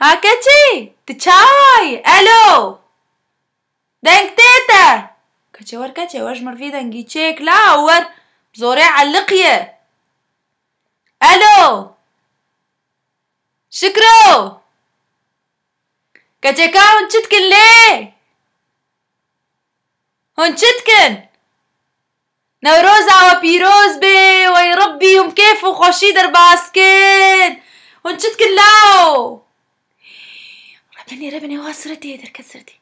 هاكتشي تشاي الو دنك تيتا كتشور كتشور مرفي دنجي تشيك لا ور بزوري علقيه الو شكرو كتشكا هنشتكن ليه هنشتكن نوروز وبيروز بي ويربي يوم كيف وخوشي درباسكن هنشتكن لاو ربني واسرتي دركسرتي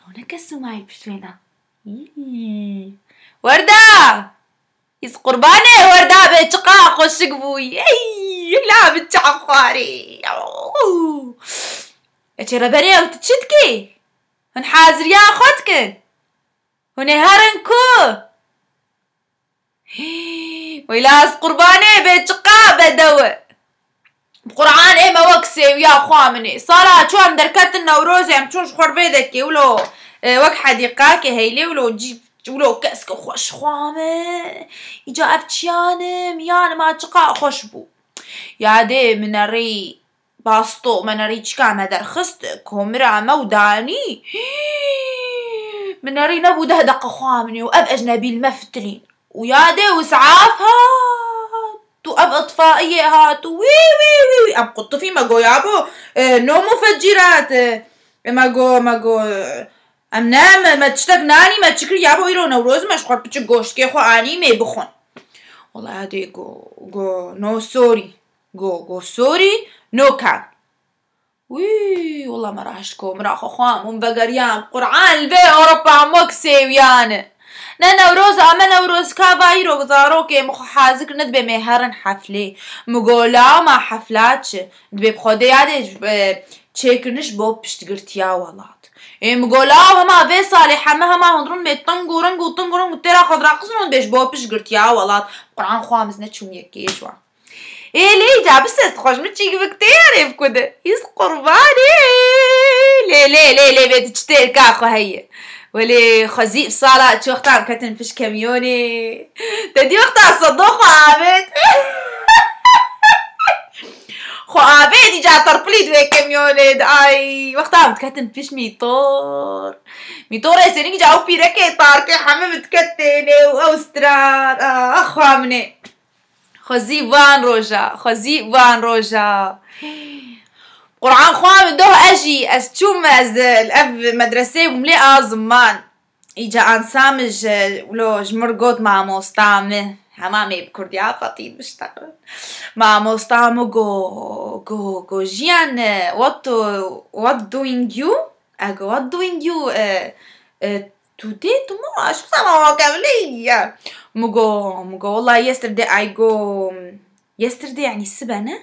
ونكسو معي بشوينا وردة يس قرباني وردة بيتشقا خوشك بوي لا بتشعب خواري اتي ربني وتتشتكي هن حازر يا اخوتكن هن هرنكو ويلاس قرباني بيتشقا بدوي بقرآن ايه ما وكسي ويا خوامني صلاة شو ام دركت النوروز ام شوش خور بيدكي ولو وك حديقاكي هيلي ولو جيب ولو كاسك خوش خوامه يجا افتشيانم يانا ما تشقا خوش بو يادي مناري باستو مناري تشكا مدر خست كومرا موداني مناري نبو دهدق خوامني واب اجنبي المفتلين ويادي وسعافها اب اطفائيه هاتو وي اب قطفي ماغو يابو نو مفجرات ماغو ام نام ما تشتغناني ما تشكري يابو يرو نوروز مش خور بتشغوش كي خو اني مي بخون والله هادي جو نو سوري جو سوري نو كان وي والله ما راحشكو مراخ خوام من بقريان قرعان البي اوروبا موكسي ويانا نوروز اما نوروز كافايرو زاروكي مخ حازك ندبي مهرن حفلي مقولا ما حفلاتش دبي بخودي يادي تشيكرنش بو بشتقرتيا ولات مقولا هما في صالحة هما هندرون بيتنقو رنقو تنقو رنقو تيرا خضرا قصنون بيش بو بشتقرتيا ولات قرآن خوامز نتشو ميكيشوا ليه جابست تخوش متشيك بكتير بكده يس قرباني ليه بيتشتير كاخو هيا ولي خزيب صالة شو اختار كتن فيش كاميوني تدي اختار صدوق عابد خو عابد يجا تربليد وي كاميوني اي واختار كتن فيش ميطور يسيرين يجا او بيركي طاركي حمام تكتني واوسترال اخو عمني خزيب وان روجا قرآن خوام دوه اجي استشوم از الاب مدرسة وملئة زمان اجا انسامج ولو جمرقوت مع موستامه همامي بكرديا فطيد بشتغل مع موستامه go جيان what doing you today tomorrow شو سامع كاملين مجو والله yesterday يعني السبنة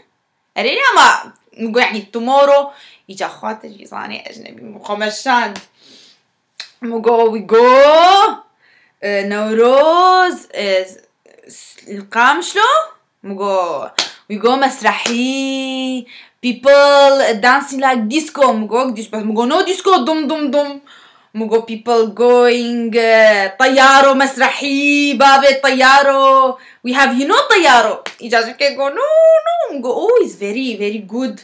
أريني أما مجو يعني tomorrow يجا خاطر جيزاني أجنبي مخمشان مجو we go نوروز القام شلو مجو we go مسرحي people dancing like disco مجو no disco دم مجو people going طيارو مسرحي بابي طيارو we have طيارو يجازو كي go no مجو oh it's very good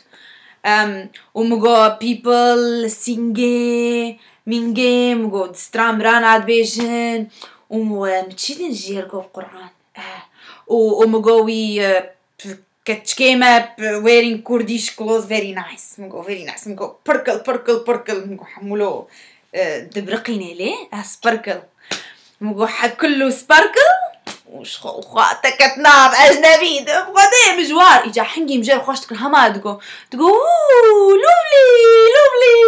ومجو people singing مينجي مجو سترام راناد بيجن ومتشيدن جيركو القرآن ومجو we كتشكيمة wearing Kurdish clothes very nice مجو purple مجو حمولو دبرقيني ليه سبركل مجو كله سبركل وش خواتك تنام اجنبي بغدي مجوار اجا حنجي مجال خوشتك هما تقول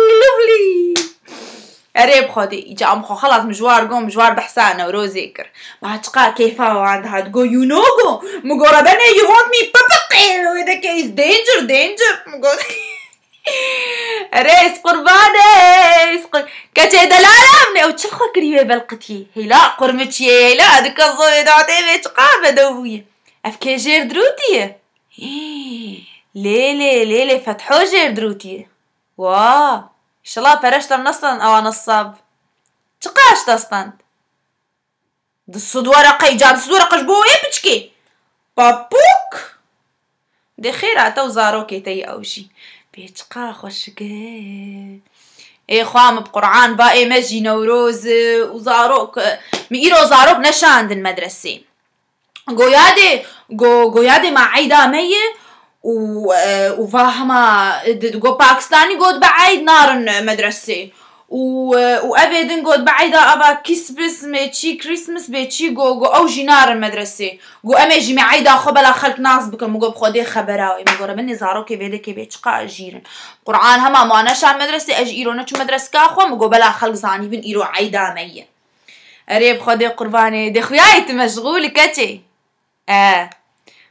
لوفلي قريب خدي اجا ام خو خلاص مجوار بحسانه وروزيكر ما تقا كيفا وعندها تقول يو نو جو مجو ربنا يو وانت مي بابا وذا كيس دينجر مجو ريس قرباني كتي دلالة مني او تشخو كريمة بلقتي هيلا قرمتشي هيلا هذيك الزوي دعتي بيش قابة دوية افكي جير دروتي ليلي فتحو جير دروتي واه ان شاء الله فرشت النصلا او نصاب تقاش تصطند الصد ورقة جاب الصد ورقة جبوه يبتشكي بابوك دي خيراته وزاروكي أوشي بيتقا خوشكي اي خوام بقرعان باقي مجي نوروز وزاروك ميرو زاروك نشاند المدرسة قويادي مع عيدا مية وفاهمة جو باكستاني قد بعيد نار المدرسة وأبدن قد بعيدا أبا كسبس ميتشي كريسمس بيتشي جو أوجي نار المدرسة جو أميجي معيدا خبلا خلق ناس بكل مقو بخودي خبراوي مقو ربني زاروكي بيدكي بيتشقا أجيرن قرآن هما ماناش على المدرسة أجيرو نتشو مدرسة كاخوا مقو بلا خلق زاني بن إيرو عيدا مية أريب خودي قرباني دي خويايت مشغولي كتشي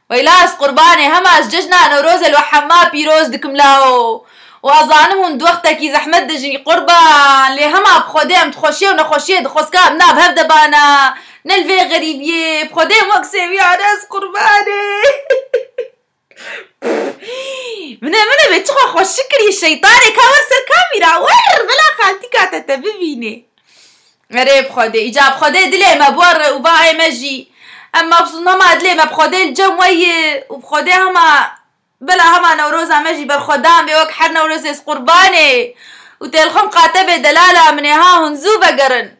ويلاس قرباني هما زججنا نوروز الوحما بيروز دكملاو وأظانمون دوختكي زحمت دجي قربان لي هما بخوديم تخوشي ونخوشي دخوسكا بناب هفدا بانا نلفي غريبيه بخوديم وكسيم يا ناس قرباني من بيتشخو خوشكري الشيطاني كامر سر كاميرا ور بلا خالتي كاتتا ببيني غريب خودي إجاب خودي دلي مبور وباعي مجي اما بصنا ما ادلي ما بخودي الجموية وبخودي هما بلا هما نوروز مجي برخدام بيوك حر نوروز قرباني وتلخم قاتبه دلالة من ها هنزو بقرن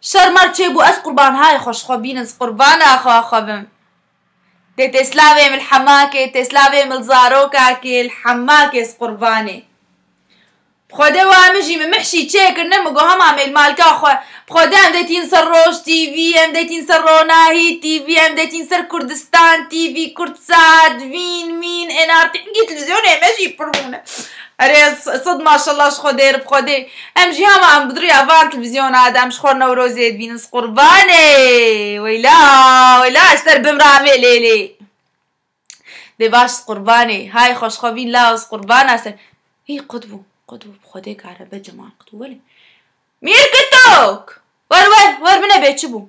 شر مرتشي بو اس قربان هاي خوش خوبين قربان اخو خبم دي تسلاوي من الحماكي تسلاوي من الزاروكا كي الحماكي قرباني بخودي وامجي من محشي تشيك نمقو هما من المالكا خو بخودي ام ديتين سر روش تي في ام ديتين سر روناهي تي في ام ديتين سر كردستان تي في كردساد فين مين انار تحكي تلفزيون امجي برمونا اري صد ما شاء الله شخو دير بخودي امجي هما عم بدري افان تلفزيون هذا ام شخور نوروزي بينس قرباني ويلا اشتر بمرامي ليلي دي باش قرباني هاي خوش خوبين لاوس قربانا سر هي قطبو بخوديك عربة جماعة قطبو ولي مير كتوك ور بنا بيتشبو